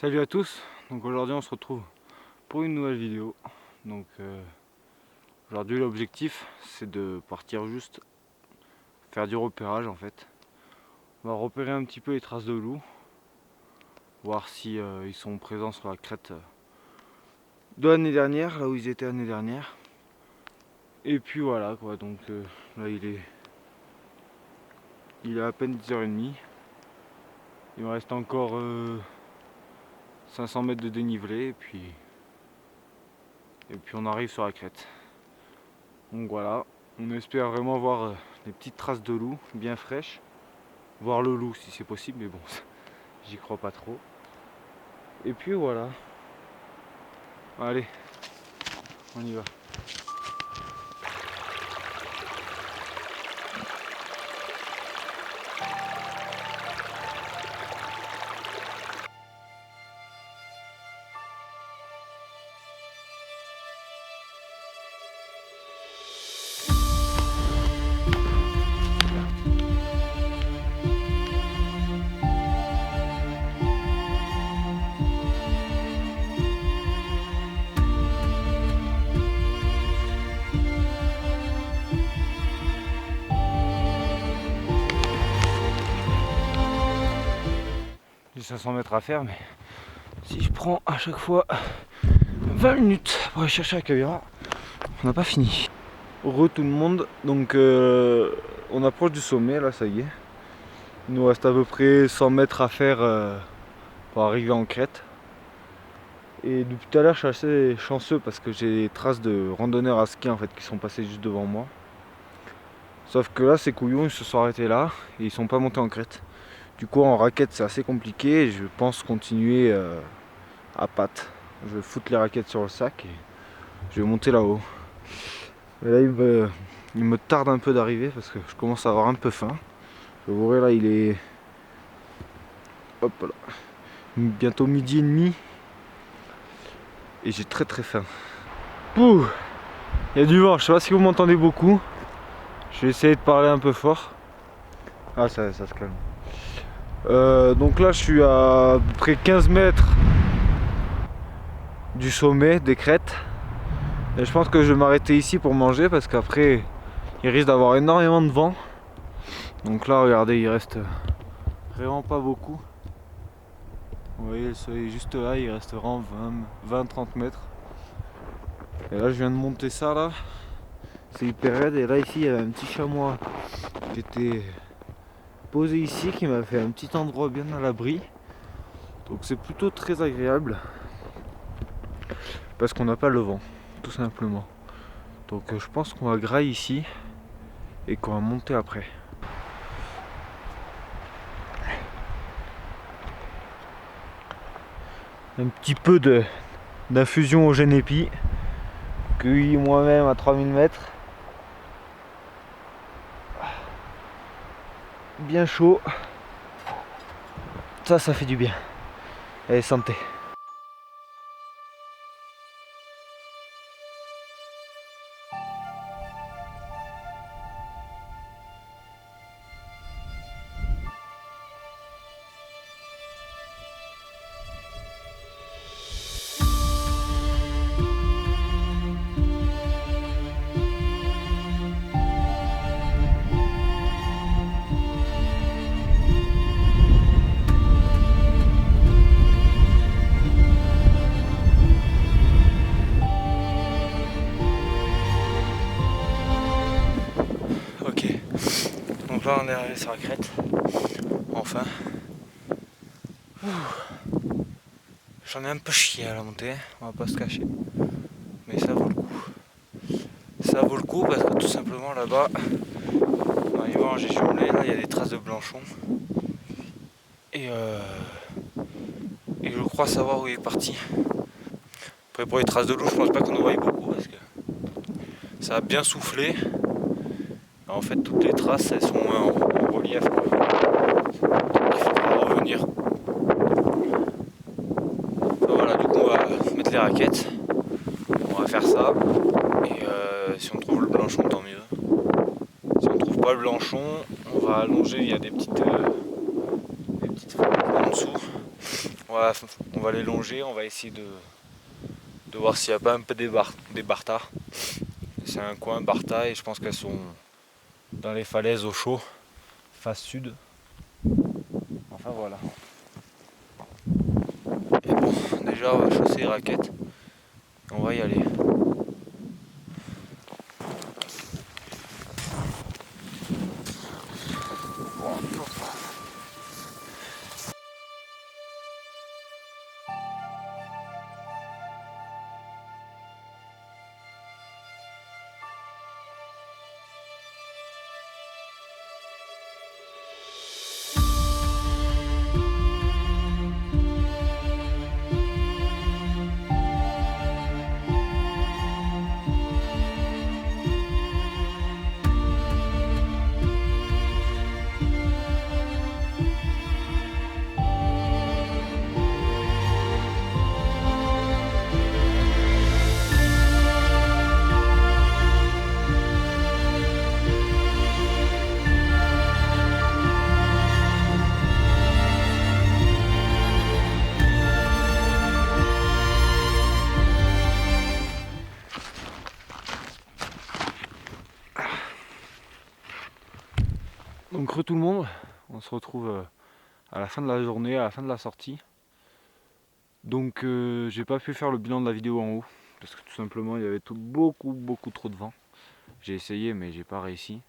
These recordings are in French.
Salut à tous, donc aujourd'hui on se retrouve pour une nouvelle vidéo. Donc aujourd'hui l'objectif c'est de partir juste faire du repérage en fait. On va repérer un petit peu les traces de loups, voir si ils sont présents sur la crête de l'année dernière, là où ils étaient l'année dernière. Et puis voilà quoi, donc là il est à peine 10h30. Il me reste encore 500 mètres de dénivelé et puis on arrive sur la crête. Donc voilà, on espère vraiment voir des petites traces de loup bien fraîches. Voir le loup si c'est possible, mais bon, j'y crois pas trop. Et puis voilà. Allez, on y va. J'ai 500 mètres à faire, mais si je prends à chaque fois 20 minutes pour aller chercher la caméra, on n'a pas fini. Heureux tout le monde, donc on approche du sommet, là ça y est. Il nous reste à peu près 100 mètres à faire pour arriver en crête. Et depuis tout à l'heure je suis assez chanceux parce que j'ai des traces de randonneurs à ski en fait qui sont passés juste devant moi. Sauf que là ces couillons ils se sont arrêtés là et ils sont pas montés en crête. Du coup en raquette c'est assez compliqué et je pense continuer à pattes. Je vais foutre les raquettes sur le sac et je vais monter là-haut. Et là il me tarde un peu d'arriver parce que je commence à avoir un peu faim. Je vous verrai là il est hop là, bientôt midi et demi et j'ai très faim. Pouh, il y a du vent, je sais pas si vous m'entendez beaucoup. Je vais essayer de parler un peu fort. Ah ça se calme. Donc là je suis à peu près 15 mètres du sommet des crêtes. Et je pense que je vais m'arrêter ici pour manger parce qu'après il risque d'avoir énormément de vent. Donc là regardez il reste vraiment pas beaucoup. Vous voyez le soleil est juste là, il reste vraiment 20-30 mètres. Et là je viens de monter ça là. C'est hyper raide et là ici il y a un petit chamois qui était posé ici qui m'a fait un petit endroit bien à l'abri. Donc c'est plutôt très agréable. Parce qu'on n'a pas le vent, tout simplement. Donc je pense qu'on va grailler ici et qu'on va monter après. Un petit peu d'infusion au génépi, cueilli moi-même à 3000 mètres. Bien chaud. Ça fait du bien. Allez, santé. Ok, donc là on est arrivé sur la crête, enfin. J'en ai un peu chié à la montée, on va pas se cacher, mais ça vaut le coup. Ça vaut le coup parce que tout simplement là-bas, en arrivant j'ai jumelé, là il y a des traces de blanchon. Et je crois savoir où il est parti. Après pour les traces de loup, je pense pas qu'on en voie beaucoup parce que ça a bien soufflé. En fait toutes les traces elles sont en relief quoi. Donc il faudra revenir. Enfin, voilà, du coup on va mettre les raquettes. On va faire ça. Et si on trouve le blanchon tant mieux. Si on trouve pas le blanchon, on va allonger, il y a des petites fenêtres en dessous. on va les longer, on va essayer de voir s'il n'y a pas un peu des Bartas. C'est un coin Barta et je pense qu'elles sont dans les falaises au chaud, face sud. Enfin voilà. Et bon, déjà on va chausser les raquettes. On va y aller. Donc tout le monde, on se retrouve à la fin de la journée, à la fin de la sortie. Donc j'ai pas pu faire le bilan de la vidéo en haut, parce que tout simplement il y avait beaucoup trop de vent. J'ai essayé mais j'ai pas réussi.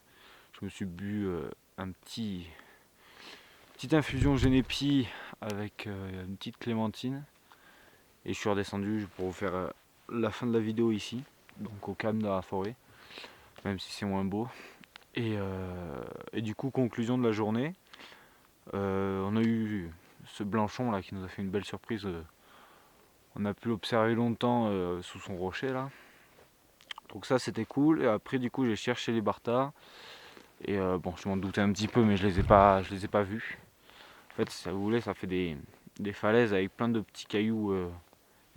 Je me suis bu petite infusion Génépi avec une petite clémentine. Et je suis redescendu pour vous faire la fin de la vidéo ici, donc au calme de la forêt, même si c'est moins beau. Et du coup, conclusion de la journée, on a eu ce blanchon là qui nous a fait une belle surprise. On a pu l'observer longtemps sous son rocher là. Donc ça c'était cool. Et après du coup j'ai cherché les Bartas. Et bon, je m'en doutais un petit peu mais je les ai pas vus. En fait, si vous voulez, ça fait des falaises avec plein de petits cailloux,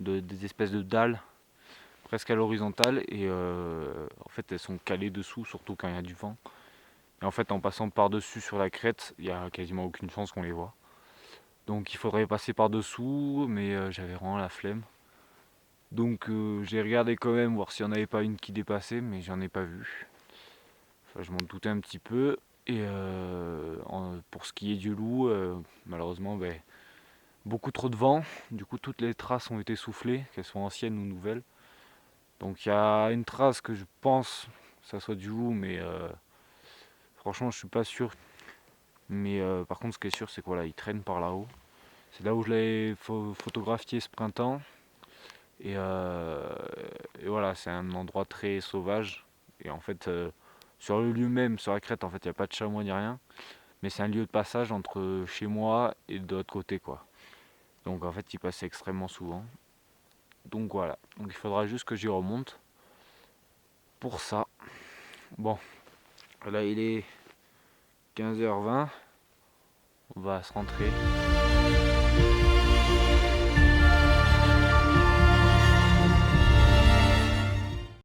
des espèces de dalles presque à l'horizontale. Et en fait elles sont calées dessous, surtout quand il y a du vent. Et en fait en passant par dessus sur la crête, il n'y a quasiment aucune chance qu'on les voit. Donc il faudrait passer par dessous, mais j'avais vraiment la flemme. Donc j'ai regardé quand même voir s'il n'y en avait pas une qui dépassait, mais j'en ai pas vu. Enfin, je m'en doutais un petit peu. Et pour ce qui est du loup, malheureusement, beaucoup trop de vent. Du coup, toutes les traces ont été soufflées, qu'elles soient anciennes ou nouvelles. Donc il y a une trace que je pense que ça soit du loup, mais franchement, je suis pas sûr. Mais par contre, ce qui est sûr, c'est que voilà, il traîne par là-haut. C'est là où je l'ai photographié ce printemps. Et voilà, c'est un endroit très sauvage. Et en fait, sur le lieu même, sur la crête, en fait, il n'y a pas de chamois ni rien. Mais c'est un lieu de passage entre chez moi et de l'autre côté, quoi. Donc en fait, il passe extrêmement souvent. Donc voilà. Donc il faudra juste que j'y remonte pour ça. Bon, là il est 15h20. On va se rentrer.